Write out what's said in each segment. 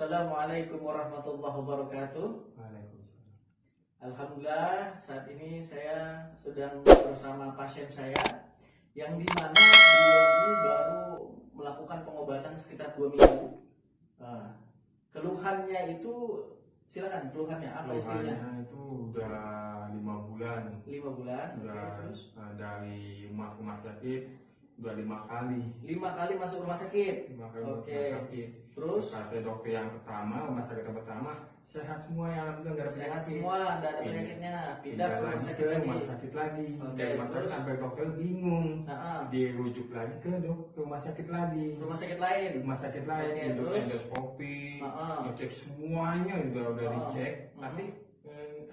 Assalamualaikum warahmatullahi wabarakatuh. Waalaikumsalam. Alhamdulillah, saat ini saya sedang bersama pasien saya yang dimana beliau ini baru melakukan pengobatan sekitar 2 minggu. Keluhannya itu, silakan keluhannya apa istilahnya? Keluhannya itu udah 5 bulan. 5 bulan. Udah Terus dari rumah sakit udah 5 kali. 5 kali masuk rumah sakit. 5 kali Oke. rumah sakit. Terus kata dokter yang pertama, rumah sakit yang pertama sehat semua ya, alhamdulillah nggak ada sehat penyakit. semua, tidak ada penyakitnya. Pindah ke rumah lagi sakit ke lagi. rumah sakit lagi. Oke, Dari rumah sakit terus? sampai dokter bingung. Nah, Dirujuk lagi ke rumah sakit lagi. rumah sakit lain. Rumah sakit lain Oke, untuk terus? endoskopi, Heeh. ngecek semuanya udah Heeh. dicek, Heeh. tapi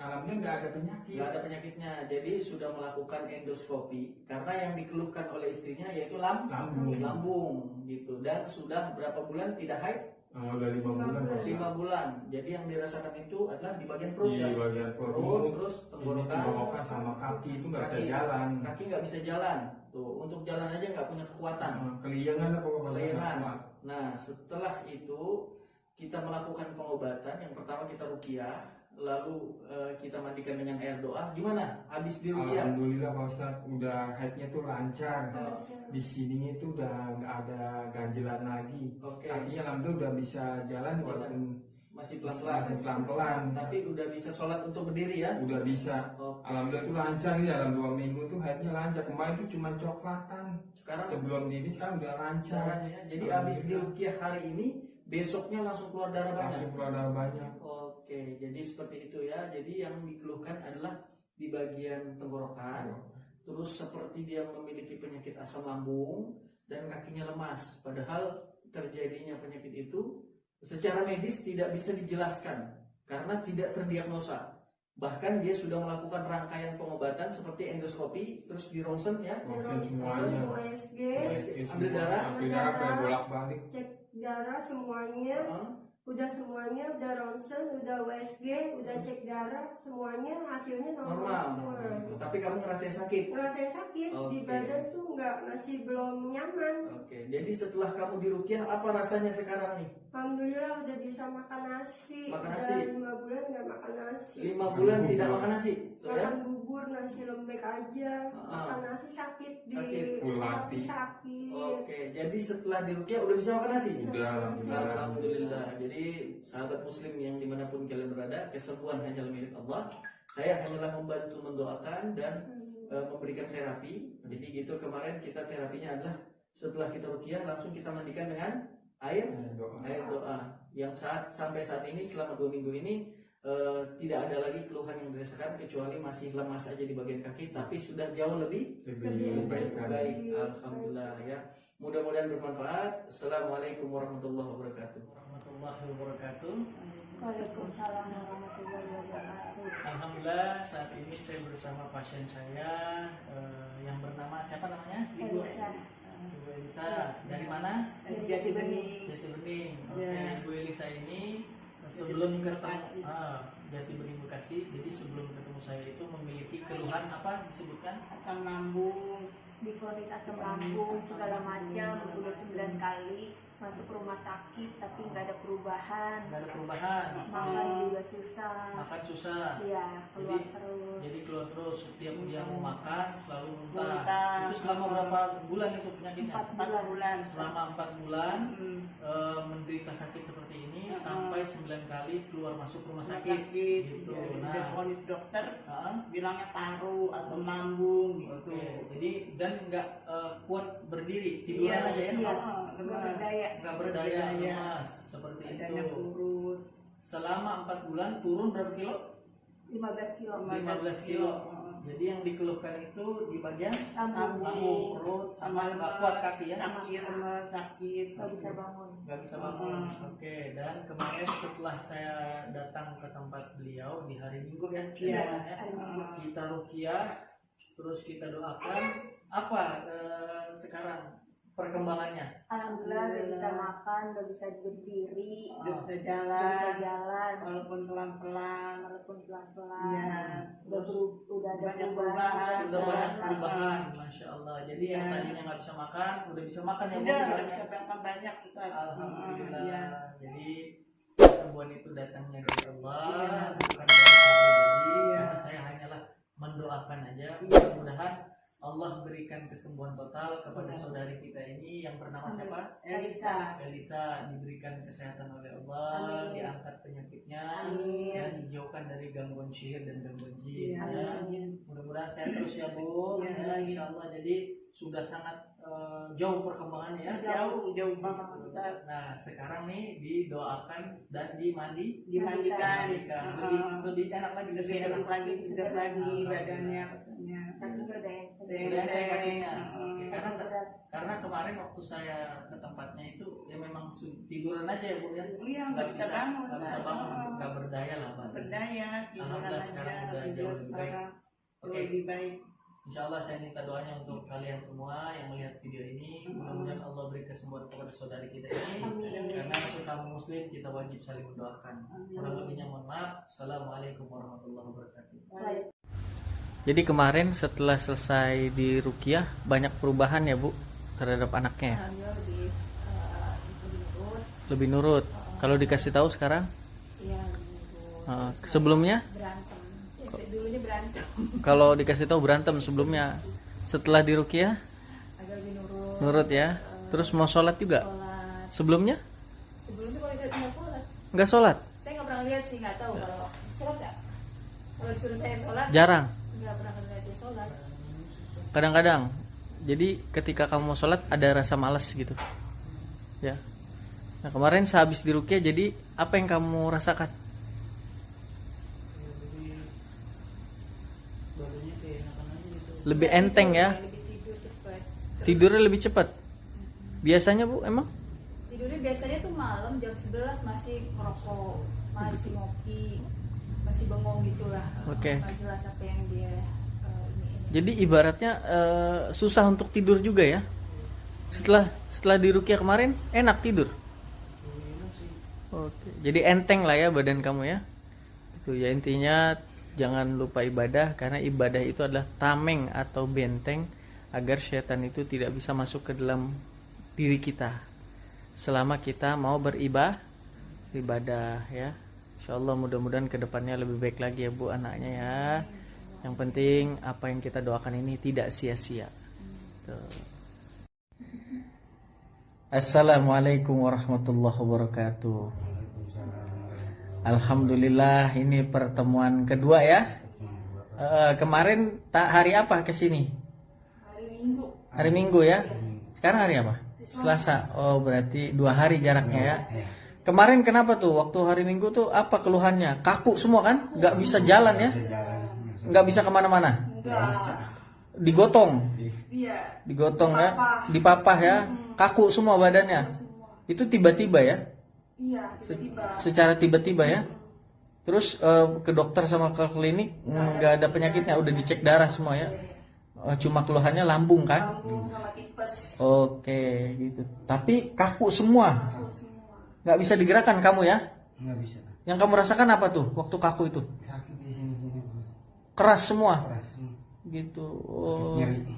alhamdulillah nggak ada penyakit. Nggak ada penyakitnya, jadi sudah melakukan endoskopi karena yang dikeluhkan oleh istrinya yaitu lambung gitu, dan sudah berapa bulan tidak haid? Udah 5 bulan. 5 bulan. Jadi yang dirasakan itu adalah di bagian perut, Di ya? bagian Perut, perut, terus ini tenggorokan, tenggorokan sama kaki itu nggak bisa Kaki. jalan. kaki nggak bisa jalan. Tuh, untuk jalan aja nggak punya kekuatan. Keliangan apa Kelainan. Nah, setelah itu kita melakukan pengobatan. Yang pertama kita ruqyah, lalu kita mandikan dengan air doa. Gimana? Habis di ruqyah? Alhamdulillah Pak Ustadz, udah headnya tuh lancar. Oh. Di sini itu udah nggak ada ganjelan lagi. Oke. Kaki alhamdulillah udah bisa jalan walaupun Masih pelan-pelan. masih pelan-pelan. Tapi udah bisa sholat untuk berdiri ya? Udah bisa. Oke. Alhamdulillah itu lancar ini dalam 2 minggu tuh headnya lancar. Kemarin tuh cuma coklatan. Sekarang Sebelum ini sekarang udah lancar. caranya ya. Jadi habis di ruqyah hari ini, besoknya langsung keluar darah banyak. Langsung keluar darah banyak. Oke, jadi seperti itu ya. Jadi yang dikeluhkan adalah di bagian tenggorokan. Terus seperti dia memiliki penyakit asam lambung dan kakinya lemas. Padahal terjadinya penyakit itu secara medis tidak bisa dijelaskan karena tidak terdiagnosa. Bahkan dia sudah melakukan rangkaian pengobatan seperti endoskopi, terus di ronsen ya, Ronsen semuanya. USG, ambil darah. Ambil darah kayak bolak-balik. cek darah semuanya, udah semuanya, udah ronsen, udah USG, udah cek darah, semuanya hasilnya normal semua. Gitu. Tapi kamu ngerasain sakit. Ngerasain sakit di Oke. badan tuh masih belum nyaman. Oke, jadi setelah kamu diruqyah, apa rasanya sekarang nih? Alhamdulillah udah bisa makan nasi. Makan Udah nasi. 5 bulan nggak makan nasi. 5 bulan tidak makan nasi, tuh ya? Makan bubur, nasi lembek aja. Ah. Makan nasi sakit di Sakit. hati sakit. Oke, jadi setelah diruqyah udah bisa makan nasi? Udah alhamdulillah. Alhamdulillah. Jadi sahabat muslim yang dimanapun kalian berada, kesembuhan hanya milik Allah. Saya hanyalah membantu mendoakan dan memberikan terapi. Jadi gitu, kemarin kita terapinya adalah setelah kita ruqyah langsung kita mandikan dengan air doa. Yang sampai saat ini selama 2 minggu ini tidak ada lagi keluhan yang dirasakan kecuali masih lemas aja di bagian kaki, tapi sudah jauh lebih baik. Alhamdulillah ya. Mudah-mudahan bermanfaat. Assalamualaikum warahmatullahi wabarakatuh. Warahmatullahi wabarakatuh. Waalaikumsalam warahmatullahi wabarakatuh. Alhamdulillah, saat ini saya bersama pasien saya yang bernama siapa namanya? Ibu Elisa. Dari mana? Jati Bening. Jati Bening. Oke, Ya. Ibu Elisa ini sebelum ketemu Bekasi. Jati Bening Bekasi. Jadi sebelum ketemu saya itu memiliki keluhan apa disebutkan? Asam lambung. Divonis asam lambung segala macam udah 9 kali masuk rumah sakit tapi nggak ada perubahan, Nggak ada perubahan. makan juga susah, Makan susah. iya keluar terus. Jadi keluar terus setiap dia mau makan selalu muntah. Muntah. Itu selama berapa bulan itu penyakitnya? 4 bulan. Selama 4 bulan Hmm. menderita sakit seperti ini Uh-uh. sampai 9 kali keluar masuk rumah Sakit. sakit. Gitu. Udah Nah, vonis dokter ah, bilangnya paru, asam lambung gitu. oke. Jadi dan nggak kuat berdiri, tiduran aja ya? Iya, Oh, nggak berdaya. Nggak berdaya, Berdaya. lemas seperti Badannya itu. kurus. Selama 4 bulan turun berapa kilo? 15 kilo 15 kilo. Jadi yang dikeluhkan itu di bagian lambung, lambung, perut, sama nggak kuat kaki ya? Kaki lemas, sakit. nggak bisa bangun. Nggak bisa bangun. Oke, dan kemarin setelah saya datang ke tempat beliau di hari Minggu ya, Iya, ya, hari Minggu. kita ruqyah, terus kita doakan. Apa sekarang perkembangannya? Alhamdulillah udah bisa makan, udah bisa berdiri, Udah bisa udah bisa jalan. jalan Walaupun pelan-pelan. walaupun pelan-pelan. Iya. Udah ada Banyak perubahan. perubahan. Sudah banyak Sama. perubahan, masya Allah. Jadi yang Iya. tadinya nggak bisa makan, udah bisa makan ya Bu, Udah istilahnya? bisa makan banyak Ustaz. Alhamdulillah. Iya. Jadi kesembuhan itu datangnya dari Allah, bukan dari saya pribadi, karena saya hanyalah mendoakan aja. Mudah-mudahan Allah berikan kesembuhan total kepada saudari kita ini yang bernama siapa? Elisa diberikan kesehatan oleh Allah, diangkat penyakitnya, dan dijauhkan dari gangguan sihir dan gangguan jin. Ya. Mudah-mudahan sehat terus ya Bu. Ya, insya Allah. Jadi sudah sangat jauh perkembangannya ya. Jauh banget Ustaz. Nah sekarang nih didoakan dan Dimandikan. lebih enak lagi, Lebih enak lagi, sedap lagi badannya katanya. Kaki berdaya. Udah enak kakinya. Heeh. Karena kemarin waktu saya ke tempatnya itu ya memang tiduran aja ya Bu ya. Iya, nggak bisa bangun. nggak bisa bangun, nggak berdaya lah bahasa. Berdaya, tiduran Alhamdulillah aja. sekarang udah jauh lebih baik. Oke. Lebih baik. Insya Allah saya minta doanya untuk kalian semua yang melihat video ini. Mudah-mudahan Allah beri kesembuhan kepada saudari kita ini. Karena sesama muslim kita wajib saling mendoakan. Kurang lebihnya mohon maaf. Assalamualaikum warahmatullahi wabarakatuh. Jadi kemarin setelah selesai di ruqyah banyak perubahan ya Bu terhadap anaknya. Alhamdulillah Lebih nurut. Kalau dikasih tahu sekarang? Iya, Sebelumnya? berantem. Dulunya berantem. Kalau dikasih tahu berantem sebelumnya. Setelah di ruqyah Agak lebih nurut. nurut ya. Terus mau sholat juga? Sholat. Sebelumnya? Sebelumnya kalau kita nggak sholat, Nggak sholat? saya nggak pernah lihat sih, nggak tahu kalau sholat nggak. Kalau disuruh saya sholat, Jarang. nggak pernah lihat dia sholat. Kadang-kadang. Jadi ketika kamu mau sholat ada rasa malas gitu. Ya. Nah kemarin sehabis di ruqyah jadi apa yang kamu rasakan? Lebih enteng ya. Lebih tidur cepat. Tidurnya lebih cepat. Biasanya Bu emang? Tidurnya biasanya tuh malam jam 11 masih ngerokok, masih ngopi, masih bengong gitulah. Oke. Nggak jelas apa yang dia ini. Jadi ibaratnya susah untuk tidur juga ya. Setelah di ruqyah kemarin enak tidur. Oke. Jadi enteng lah ya badan kamu ya. Itu ya intinya jangan lupa ibadah karena ibadah itu adalah tameng atau benteng agar setan itu tidak bisa masuk ke dalam diri kita. Selama kita mau beribadah ya. Insyaallah mudah-mudahan kedepannya lebih baik lagi ya Bu anaknya ya. Yang penting apa yang kita doakan ini tidak sia-sia. Assalamualaikum warahmatullahi wabarakatuh. Alhamdulillah ini pertemuan kedua ya. Kemarin hari apa kesini? Hari Minggu ya. Sekarang hari apa? Selasa. Oh berarti 2 hari jaraknya ya. Kemarin kenapa tuh waktu hari Minggu tuh apa keluhannya? Kaku semua kan? Nggak bisa jalan ya? Nggak bisa kemana-mana? Digotong? Digotong ya? Dipapah ya? Kaku semua badannya? Itu tiba-tiba ya? Iya, tiba-tiba. Secara tiba-tiba ya? Terus ke dokter sama ke klinik nggak ada penyakitnya? Udah dicek darah semua ya? Cuma keluhannya lambung kan? Lambung sama tipes. Oke gitu. Tapi kaku semua? Kaku semua. Nggak bisa digerakkan kamu ya? Nggak bisa. Yang kamu rasakan apa tuh waktu kaku itu? Sakit di sini. Keras semua? Keras. Gitu. Oh. Nyeri.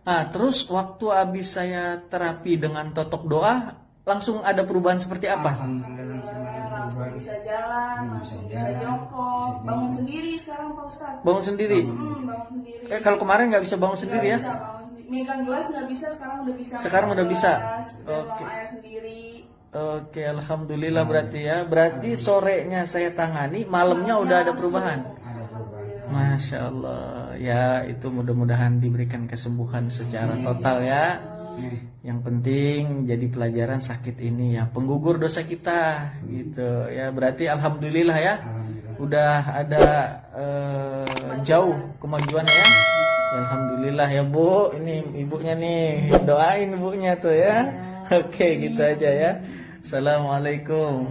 Nah terus waktu habis saya terapi dengan totok doa langsung ada perubahan seperti apa? Langsung bisa jalan, langsung bisa jongkok, bangun sendiri sekarang Pak Ustadz. Bangun sendiri? Bangun sendiri. Kalau kemarin nggak bisa bangun sendiri ya? Nggak bisa bangun sendiri. Megang gelas nggak bisa, sekarang udah bisa. Sekarang udah bisa? Buang Oke. air sendiri. Oke, alhamdulillah berarti ya. Berarti sorenya saya tangani, malamnya udah ada perubahan. Masya Allah. Ya itu mudah-mudahan diberikan kesembuhan secara total ya. Yang penting jadi pelajaran sakit ini ya penggugur dosa kita gitu ya. Berarti alhamdulillah ya. Udah ada jauh kemajuannya ya. Ya, alhamdulillah ya Bu. Ini ibunya nih, doain ibunya tuh ya. Oke gitu aja ya. Assalamualaikum.